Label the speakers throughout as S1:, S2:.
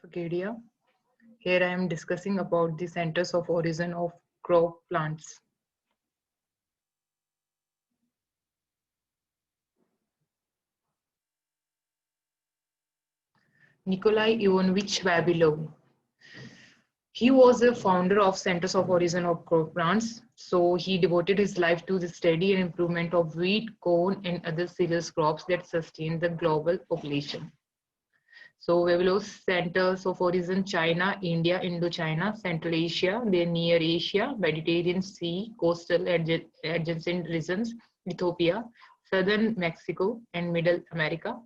S1: Acadia. Here I am discussing about the centers of origin of crop plants. Nikolai Ivanovich Vavilov. He was the founder of Centers of Origin of Crop Plants. So he devoted his life to the study and improvement of wheat, corn, and other cereals crops that sustain the global population. So Vavilov centers of origin China, India, Indochina, Central Asia, the Near Asia, Mediterranean Sea, coastal adjacent regions, Ethiopia, southern Mexico, and Middle America,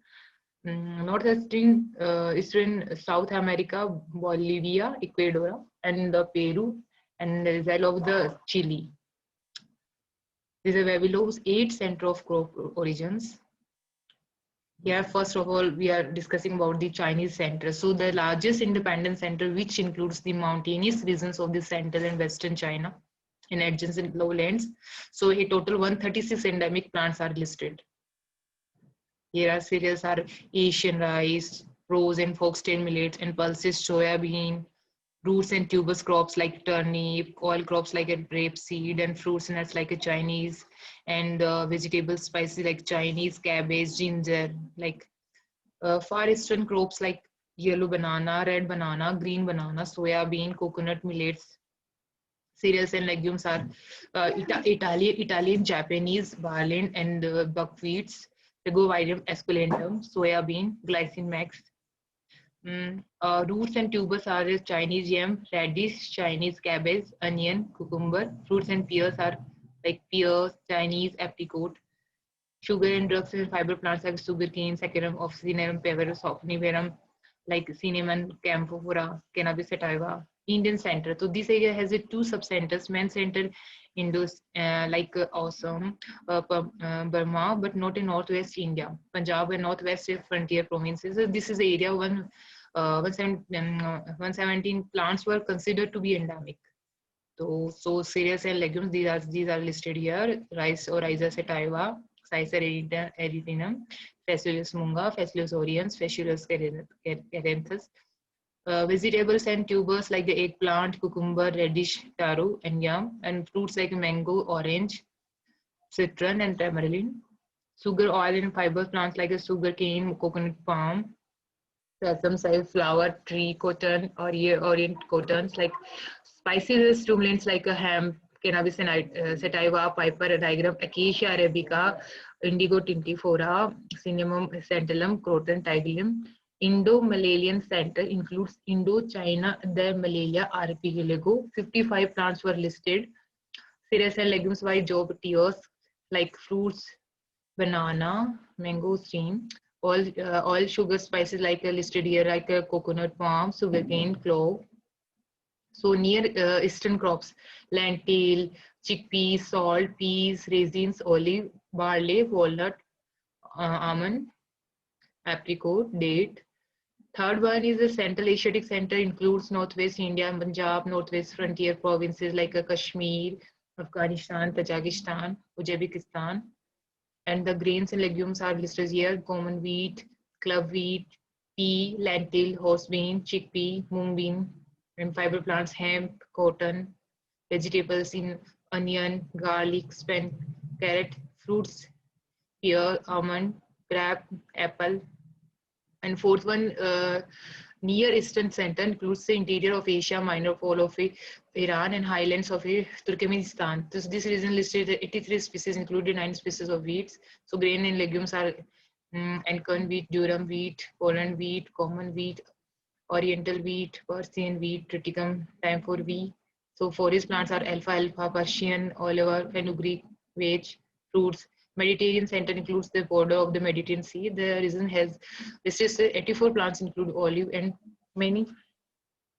S1: northeastern eastern South America, Bolivia, Ecuador, and the Peru, and the Israel of the Chile. These are Vavilov's 8 center of crop origins. Yeah, first of all, we are discussing about the Chinese center. So the largest independent center, which includes the mountainous regions of the central and western China and adjacent lowlands. So a total 136 endemic plants are listed. Here are cereals are Asian rice, rose and foxtail millets and pulses, soya bean, roots and tuberous crops like turnip, oil crops like a rapeseed, and fruits and nuts like a Chinese, and vegetable spices like Chinese, cabbage, ginger, like far eastern crops like yellow banana, red banana, green banana, soya bean, coconut millets. Cereals and legumes are Italian, Japanese, barley, and buckwheats. Leguminum esculentum, soya bean, glycine max. Roots and tubers are Chinese yam, radish, Chinese cabbage, onion, cucumber. Fruits and pears are like pears, Chinese apricot. Sugar and drugs and fiber plants like sugarcane, saccharum, officinarum, peverum, somniferum, like cinnamon, camphora, cannabis sativa. Indian center. So this area has 2 subcenters. Main center Indus, Assam, Burma, but not in northwest India. Punjab and northwest frontier provinces. So this is the area 117 plants were considered to be endemic. So cereals and legumes, these are listed here. Rice or Rhiza sativa, Cicer erythrinaeum, Phaceolus munga, Phaceolus oriens, Phaceolus carenthus. Vegetables and tubers like the eggplant, cucumber, radish, taro, and yam, and fruits like mango, orange, citron, and tamarind. Sugar, oil, and fiber plants like a sugar cane, coconut palm, sesame seed, flower, tree, cotton, or orient cottons like spices, stimulants like a hemp, cannabis and sativa, piper, diagram, acacia arabica, indigo tintifera, cinnamon santalum, croton tigellum. Indo-Malayan Center includes Indochina, the Malaria, archipelago. 55 plants were listed. Cereals and legumes by job tiers like fruits, banana, mangosteen, oil, sugar, spices like listed here like coconut, palm, sugarcane, clove. So near eastern crops, lentil, chickpeas, salt, peas, raisins, olive, barley, walnut, almond, apricot, date. Third one is the Central Asiatic Center includes Northwest India and Punjab, Northwest frontier provinces like Kashmir, Afghanistan, Tajikistan, Uzbekistan. And the grains and legumes are listed here: common wheat, club wheat, pea, lentil, horse bean, chickpea, mung bean, and fiber plants, hemp, cotton, vegetables in onion, garlic, spent, carrot, fruits, pear, almond, crab, apple. And fourth one, Near Eastern Center includes the interior of Asia, minor pole of Iran, and highlands of Turkmenistan. This region listed 83 species, including 9 species of wheats. So grain and legumes are Ancon wheat, durum wheat, Poland wheat, common wheat, oriental wheat, Persian wheat, triticum, time for wheat. So forest plants are alfalfa, Persian, oliver, fenugreek, veg, fruits. Mediterranean center includes the border of the Mediterranean Sea. The region has listed 84 plants include olive and many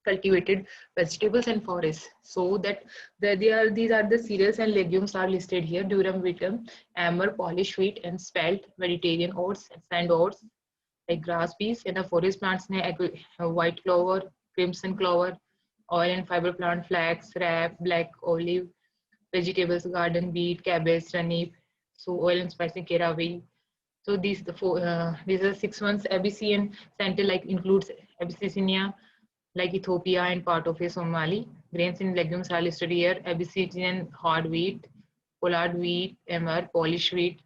S1: cultivated vegetables and forests. So that these are the cereals and legumes are listed here: durum wheatum, amber, Polish wheat, and spelt, Mediterranean oats, and sand oats like grass peas. And the forest plants white clover, crimson clover, oil and fiber plant, flax, rap, black olive, vegetables, garden beet, cabbage, turnip, so oil and spicy caraway. So these are 6 months. ABC and center like includes Abyssinia, like Ethiopia and part of Somali. Grains and legumes are listed here. Abyssinian hard wheat, pollard wheat, emmer, Polish wheat.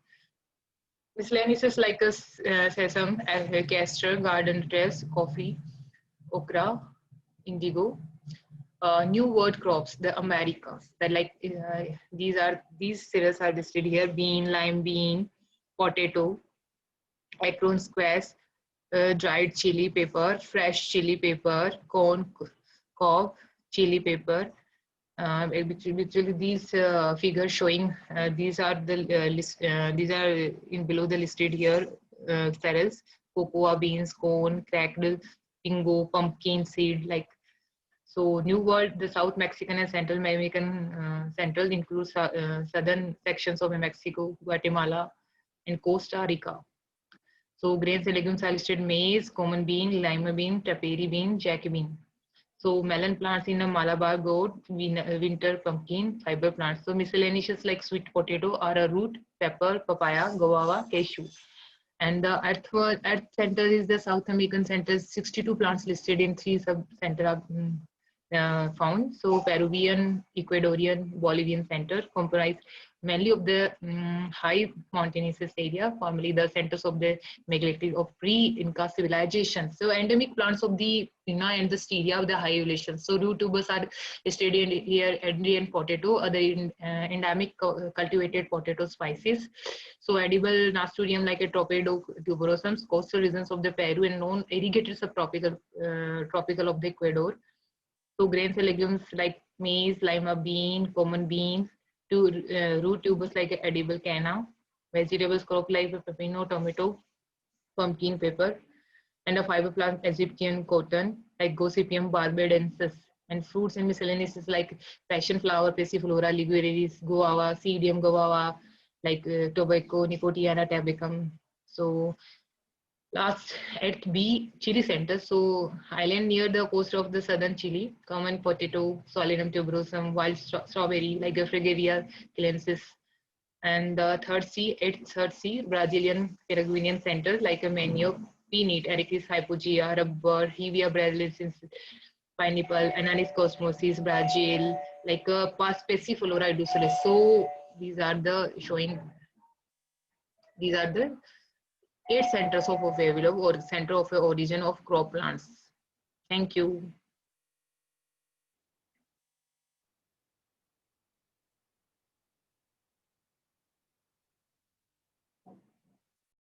S1: Miscellaneous is like a sesame, castor, garden dress, coffee, okra, indigo. New word crops, the Americas. That like these cereals are listed here: bean, lime bean, potato, acorn squash, dried chili pepper, fresh chili pepper, corn cob, chili pepper. Actually, these figures showing these are the these are in below the listed here cereals: cocoa beans, corn, cracked pingo, pumpkin seed, like so. New World, the South Mexican and Central American Central includes southern sections of Mexico, Guatemala, and Costa Rica. So grains and legumes are listed: maize, common bean, lima bean, tapiri bean, jack bean. So melon plants in a Malabar gourd, winter pumpkin, fiber plants. So miscellaneous like sweet potato, arrowroot, pepper, papaya, guava, cashew. And the earth center is the South American center. 62 plants listed in 3 sub-center are found. So Peruvian, Ecuadorian, Bolivian center comprise mainly of the high mountainous area, formerly the centers of the megalithic of pre-Inca civilization. So endemic plants of the Pina and the Styria of the high elevation. So root tubers are listed in here: Andean potato, other endemic cultivated potato species. So edible nasturtium like a Torpedo tuberosum, coastal regions of the Peru and known irrigated subtropical tropical of the Ecuador. So grains and legumes like maize, lima bean, common beans, to root tubers like edible canna, vegetables crop like pepino, tomato, pumpkin, pepper, and a fiber plant Egyptian cotton like Gossypium barbadensis, and fruits and miscellaneous is like passion flower, passiflora, ligueris, guava, cedium guava, like tobacco, nicotiana tabacum. So last at B, Chile Center. So island near the coast of the southern Chile, common potato, Solanum tuberosum, wild strawberry like Fragaria chilensis. And the third C, Brazilian Paraguayan center like a manioc, peanut, Ericus hypogea, rubber, Hevia brasilensis, pineapple, Ananis cosmosis, Brazil, like a Passiflora educalis. So these are the showing, these are the 8 centers of available or center of origin of crop plants. Thank you.